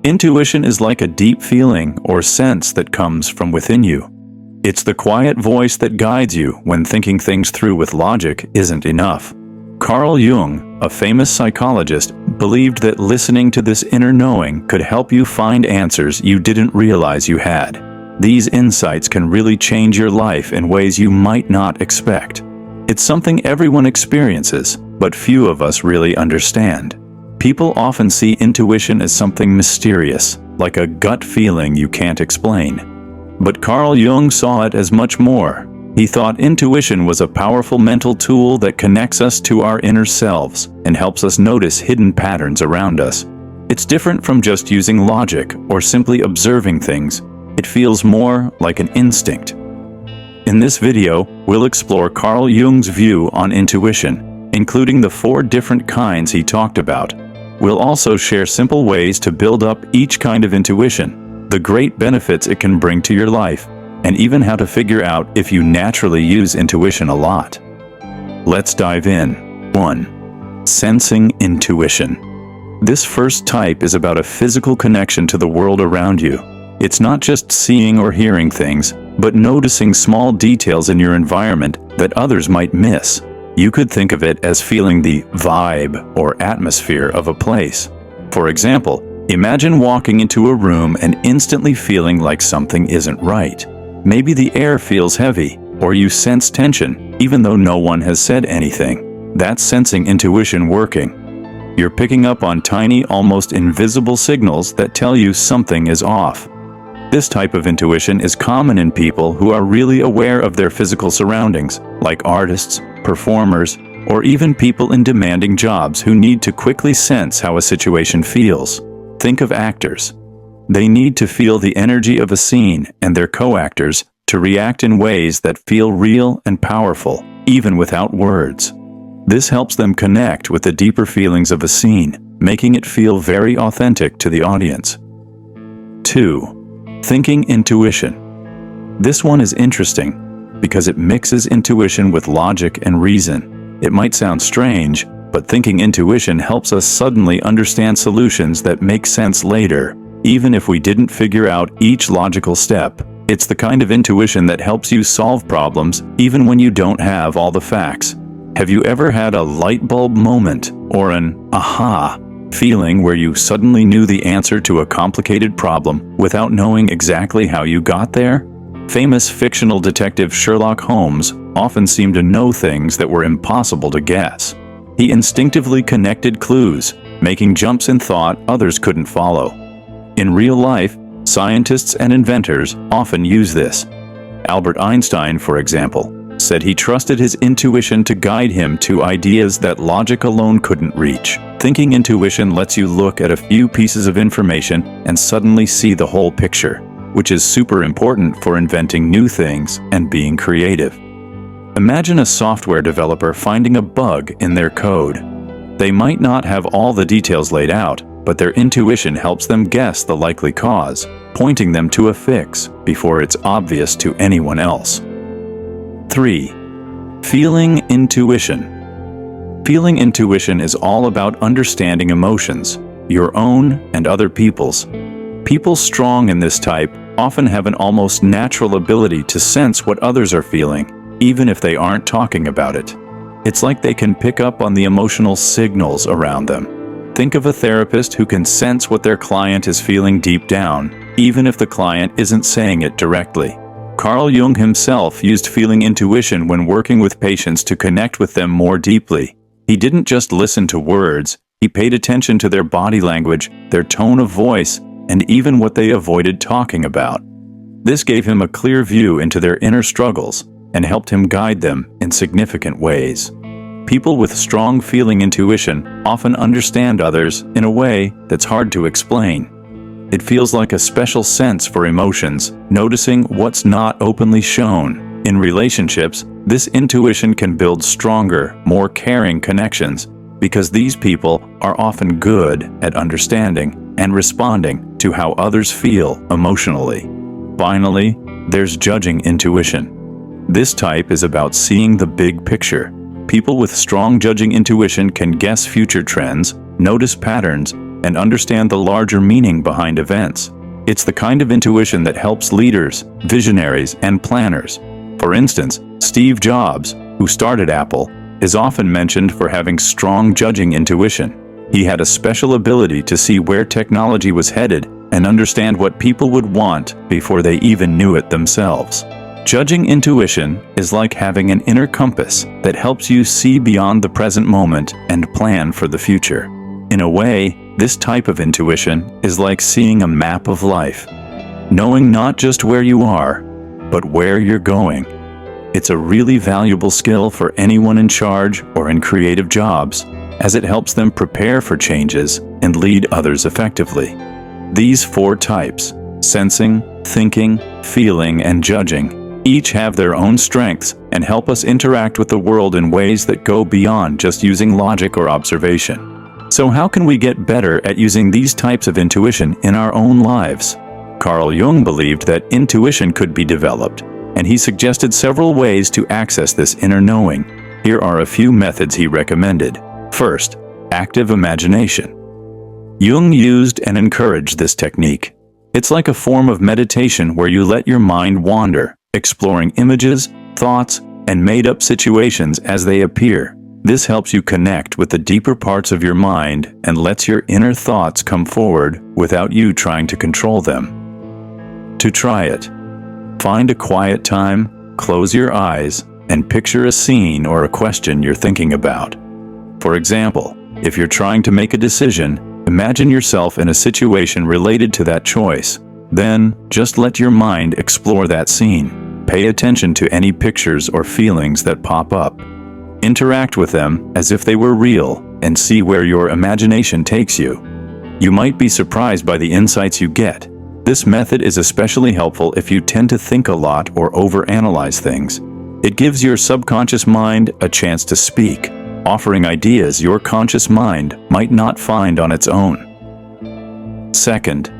Intuition is like a deep feeling or sense that comes from within you. It's the quiet voice that guides you when thinking things through with logic isn't enough. Carl Jung, a famous psychologist, believed that listening to this inner knowing could help you find answers you didn't realize you had. These insights can really change your life in ways you might not expect. It's something everyone experiences, but few of us really understand. People often see intuition as something mysterious, like a gut feeling you can't explain. But Carl Jung saw it as much more. He thought intuition was a powerful mental tool that connects us to our inner selves and helps us notice hidden patterns around us. It's different from just using logic or simply observing things. It feels more like an instinct. In this video, we'll explore Carl Jung's view on intuition, including the 4 different kinds he talked about. We'll also share simple ways to build up each kind of intuition, the great benefits it can bring to your life, and even how to figure out if you naturally use intuition a lot. Let's dive in. 1. Sensing intuition. This first type is about a physical connection to the world around you. It's not just seeing or hearing things, but noticing small details in your environment that others might miss. You could think of it as feeling the vibe or atmosphere of a place. For example, imagine walking into a room and instantly feeling like something isn't right. Maybe the air feels heavy, or you sense tension, even though no one has said anything. That's sensing intuition working. You're picking up on tiny, almost invisible signals that tell you something is off. This type of intuition is common in people who are really aware of their physical surroundings, like artists, performers, or even people in demanding jobs who need to quickly sense how a situation feels. Think of actors. They need to feel the energy of a scene and their co-actors to react in ways that feel real and powerful, even without words. This helps them connect with the deeper feelings of a scene, making it feel very authentic to the audience. 2. Thinking intuition. This one is interesting because it mixes intuition with logic and reason. It might sound strange, but thinking intuition helps us suddenly understand solutions that make sense later, even if we didn't figure out each logical step. It's the kind of intuition that helps you solve problems even when you don't have all the facts. Have you ever had a light bulb moment or an aha feeling where you suddenly knew the answer to a complicated problem without knowing exactly how you got there? Famous fictional detective Sherlock Holmes often seemed to know things that were impossible to guess. He instinctively connected clues, making jumps in thought others couldn't follow. In real life, scientists and inventors often use this. Albert Einstein, for example, said he trusted his intuition to guide him to ideas that logic alone couldn't reach. Thinking intuition lets you look at a few pieces of information and suddenly see the whole picture, which is super important for inventing new things and being creative. Imagine a software developer finding a bug in their code. They might not have all the details laid out, but their intuition helps them guess the likely cause, pointing them to a fix before it's obvious to anyone else. 3. Feeling intuition. Feeling intuition is all about understanding emotions, your own and other people's. People strong in this type often have an almost natural ability to sense what others are feeling, even if they aren't talking about it. It's like they can pick up on the emotional signals around them. Think of a therapist who can sense what their client is feeling deep down, even if the client isn't saying it directly. Carl Jung himself used feeling intuition when working with patients to connect with them more deeply. He didn't just listen to words, he paid attention to their body language, their tone of voice, and even what they avoided talking about. This gave him a clear view into their inner struggles and helped him guide them in significant ways. People with strong feeling intuition often understand others in a way that's hard to explain. It feels like a special sense for emotions, noticing what's not openly shown. In relationships, this intuition can build stronger, more caring connections because these people are often good at understanding and responding to how others feel emotionally. Finally, there's judging intuition. This type is about seeing the big picture. People with strong judging intuition can guess future trends, notice patterns, and understand the larger meaning behind events. It's the kind of intuition that helps leaders, visionaries, and planners. For instance, Steve Jobs, who started Apple, is often mentioned for having strong judging intuition. He had a special ability to see where technology was headed and understand what people would want before they even knew it themselves. Judging intuition is like having an inner compass that helps you see beyond the present moment and plan for the future. In a way, this type of intuition is like seeing a map of life, knowing not just where you are, but where you're going. It's a really valuable skill for anyone in charge or in creative jobs, as it helps them prepare for changes and lead others effectively. These 4 types, sensing, thinking, feeling, and judging, each have their own strengths and help us interact with the world in ways that go beyond just using logic or observation. So how can we get better at using these types of intuition in our own lives? Carl Jung believed that intuition could be developed, and he suggested several ways to access this inner knowing. Here are a few methods he recommended. First, active imagination. Jung used and encouraged this technique. It's like a form of meditation where you let your mind wander, exploring images, thoughts, and made-up situations as they appear. This helps you connect with the deeper parts of your mind and lets your inner thoughts come forward without you trying to control them. To try it, find a quiet time, close your eyes, and picture a scene or a question you're thinking about. For example, if you're trying to make a decision, imagine yourself in a situation related to that choice. Then, just let your mind explore that scene. Pay attention to any pictures or feelings that pop up. Interact with them as if they were real and see where your imagination takes you. You might be surprised by the insights you get. This method is especially helpful if you tend to think a lot or overanalyze things. It gives your subconscious mind a chance to speak, offering ideas your conscious mind might not find on its own. Second,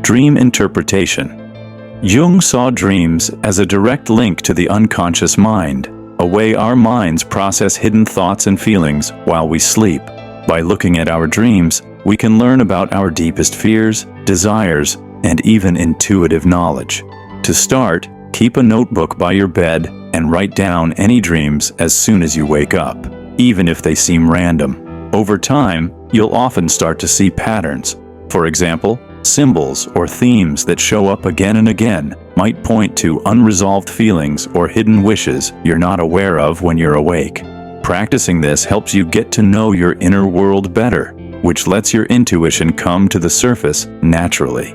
dream interpretation. Jung saw dreams as a direct link to the unconscious mind, a way our minds process hidden thoughts and feelings while we sleep. By looking at our dreams, we can learn about our deepest fears, desires, and even intuitive knowledge. To start, keep a notebook by your bed and write down any dreams as soon as you wake up, even if they seem random. Over time, you'll often start to see patterns. For example, symbols or themes that show up again and again might point to unresolved feelings or hidden wishes you're not aware of when you're awake. Practicing this helps you get to know your inner world better, which lets your intuition come to the surface naturally.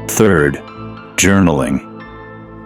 Third, journaling.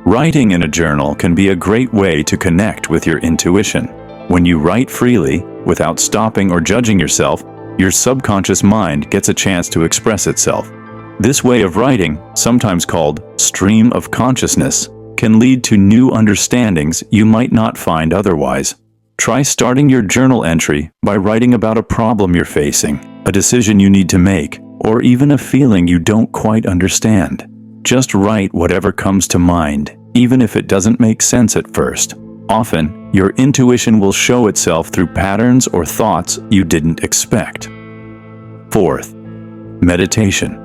Writing in a journal can be a great way to connect with your intuition. When you write freely, without stopping or judging yourself, your subconscious mind gets a chance to express itself. This way of writing, sometimes called stream of consciousness, can lead to new understandings you might not find otherwise. Try starting your journal entry by writing about a problem you're facing, a decision you need to make, or even a feeling you don't quite understand. Just write whatever comes to mind, even if it doesn't make sense at first. Often, your intuition will show itself through patterns or thoughts you didn't expect. Fourth, meditation.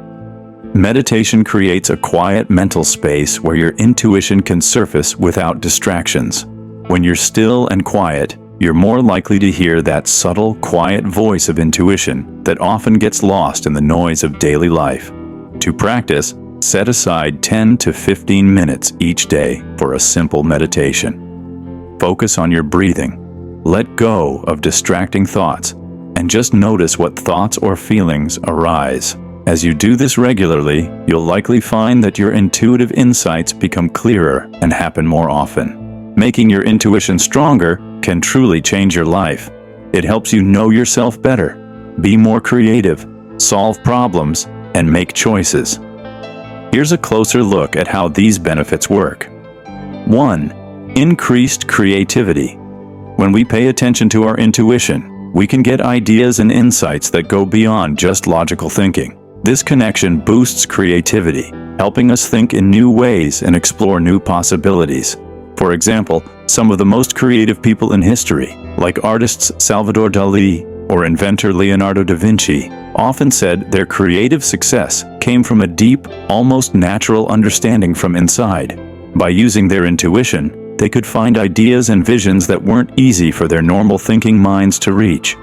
Meditation creates a quiet mental space where your intuition can surface without distractions. When you're still and quiet, you're more likely to hear that subtle, quiet voice of intuition that often gets lost in the noise of daily life. To practice, set aside 10 to 15 minutes each day for a simple meditation. Focus on your breathing. Let go of distracting thoughts, and just notice what thoughts or feelings arise. As you do this regularly, you'll likely find that your intuitive insights become clearer and happen more often. Making your intuition stronger can truly change your life. It helps you know yourself better, be more creative, solve problems, and make choices. Here's a closer look at how these benefits work. 1. Increased creativity. When we pay attention to our intuition, we can get ideas and insights that go beyond just logical thinking. This connection boosts creativity, helping us think in new ways and explore new possibilities. For example, some of the most creative people in history, like artists Salvador Dali, or inventor Leonardo da Vinci often said their creative success came from a deep, almost natural understanding from inside. By using their intuition, they could find ideas and visions that weren't easy for their normal thinking minds to reach.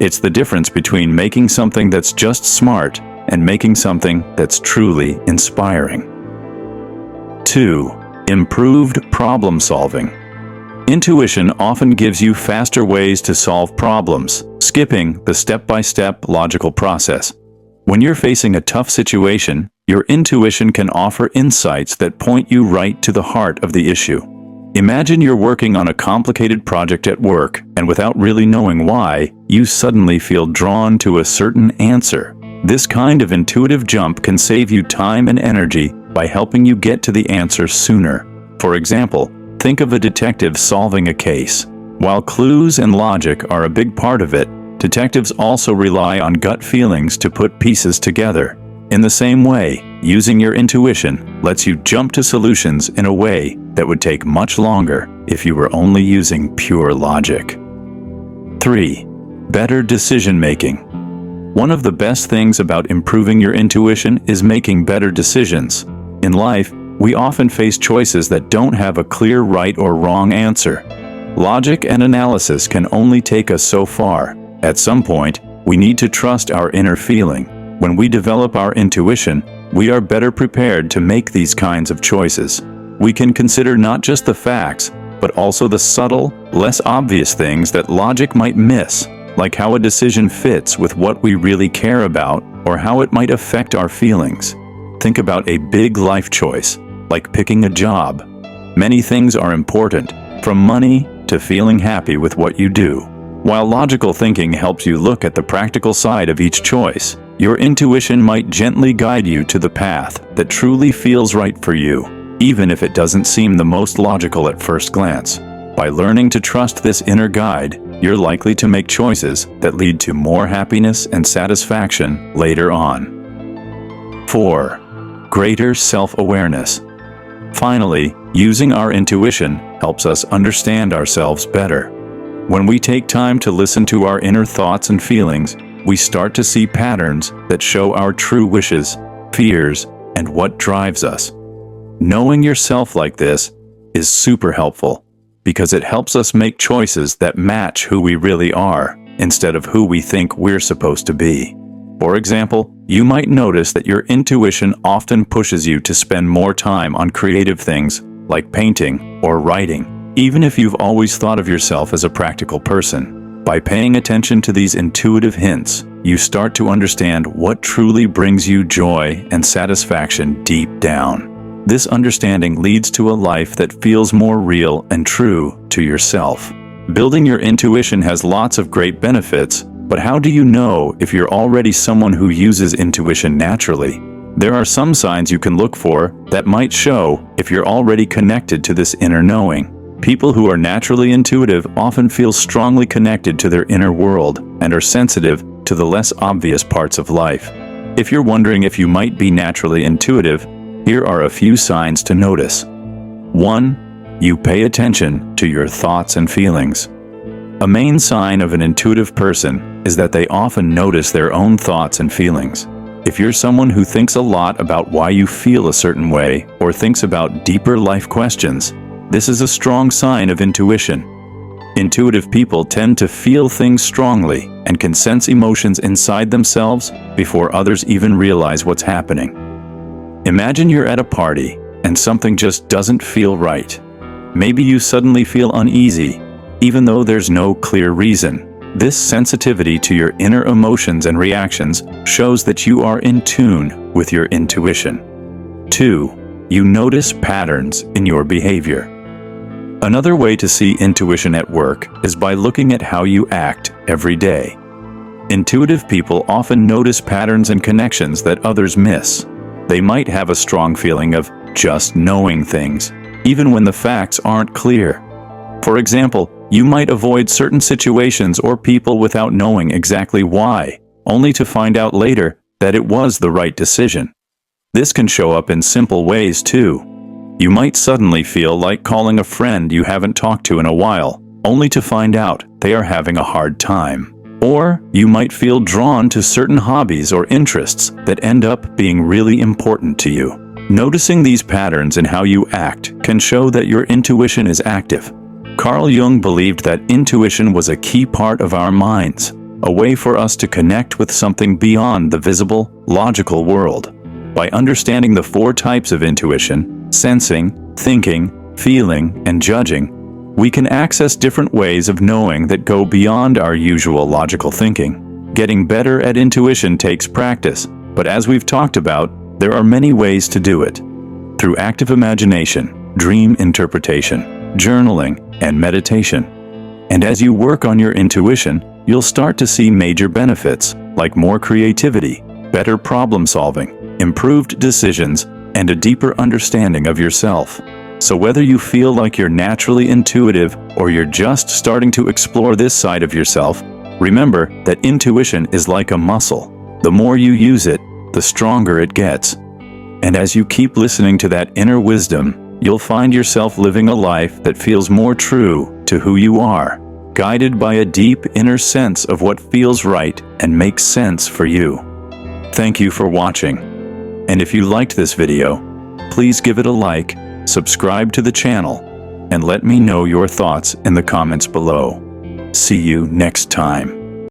It's the difference between making something that's just smart and making something that's truly inspiring. 2. Improved problem solving. Intuition often gives you faster ways to solve problems, skipping the step-by-step logical process. When you're facing a tough situation, your intuition can offer insights that point you right to the heart of the issue. Imagine you're working on a complicated project at work, and without really knowing why, you suddenly feel drawn to a certain answer. This kind of intuitive jump can save you time and energy by helping you get to the answer sooner. For example, think of a detective solving a case. While clues and logic are a big part of it, detectives also rely on gut feelings to put pieces together. In the same way, using your intuition lets you jump to solutions in a way that would take much longer if you were only using pure logic. 3. Better decision making. One of the best things about improving your intuition is making better decisions. In life, we often face choices that don't have a clear right or wrong answer. Logic and analysis can only take us so far. At some point, we need to trust our inner feeling. When we develop our intuition, we are better prepared to make these kinds of choices. We can consider not just the facts, but also the subtle, less obvious things that logic might miss, like how a decision fits with what we really care about or how it might affect our feelings. Think about a big life choice, like picking a job. Many things are important, from money to feeling happy with what you do. While logical thinking helps you look at the practical side of each choice, your intuition might gently guide you to the path that truly feels right for you, even if it doesn't seem the most logical at first glance. By learning to trust this inner guide, you're likely to make choices that lead to more happiness and satisfaction later on. 4. Greater self-awareness. Finally, using our intuition helps us understand ourselves better. When we take time to listen to our inner thoughts and feelings, we start to see patterns that show our true wishes, fears, and what drives us. Knowing yourself like this is super helpful because it helps us make choices that match who we really are instead of who we think we're supposed to be. For example, you might notice that your intuition often pushes you to spend more time on creative things like painting or writing, even if you've always thought of yourself as a practical person. By paying attention to these intuitive hints, you start to understand what truly brings you joy and satisfaction deep down. This understanding leads to a life that feels more real and true to yourself. Building your intuition has lots of great benefits, but how do you know if you're already someone who uses intuition naturally? There are some signs you can look for that might show if you're already connected to this inner knowing. People who are naturally intuitive often feel strongly connected to their inner world and are sensitive to the less obvious parts of life. If you're wondering if you might be naturally intuitive, here are a few signs to notice. 1. You pay attention to your thoughts and feelings. A main sign of an intuitive person is that they often notice their own thoughts and feelings. If you're someone who thinks a lot about why you feel a certain way or thinks about deeper life questions, this is a strong sign of intuition. Intuitive people tend to feel things strongly and can sense emotions inside themselves before others even realize what's happening. Imagine you're at a party and something just doesn't feel right. Maybe you suddenly feel uneasy, even though there's no clear reason. This sensitivity to your inner emotions and reactions shows that you are in tune with your intuition. 2. You notice patterns in your behavior. Another way to see intuition at work is by looking at how you act every day. Intuitive people often notice patterns and connections that others miss. They might have a strong feeling of just knowing things, even when the facts aren't clear. For example, you might avoid certain situations or people without knowing exactly why, only to find out later that it was the right decision. This can show up in simple ways too. You might suddenly feel like calling a friend you haven't talked to in a while, only to find out they are having a hard time. Or you might feel drawn to certain hobbies or interests that end up being really important to you. Noticing these patterns in how you act can show that your intuition is active. Carl Jung believed that intuition was a key part of our minds, a way for us to connect with something beyond the visible, logical world. By understanding the 4 types of intuition, sensing, thinking, feeling, and judging, we can access different ways of knowing that go beyond our usual logical thinking. Getting better at intuition takes practice, but as we've talked about, there are many ways to do it. Through active imagination, dream interpretation, journaling, and meditation. And as you work on your intuition, you'll start to see major benefits, like more creativity, better problem solving, improved decisions, and a deeper understanding of yourself. So whether you feel like you're naturally intuitive or you're just starting to explore this side of yourself, remember that intuition is like a muscle. The more you use it, the stronger it gets. And as you keep listening to that inner wisdom, you'll find yourself living a life that feels more true to who you are, guided by a deep inner sense of what feels right and makes sense for you. Thank you for watching. And if you liked this video, please give it a like, subscribe to the channel, and let me know your thoughts in the comments below. See you next time.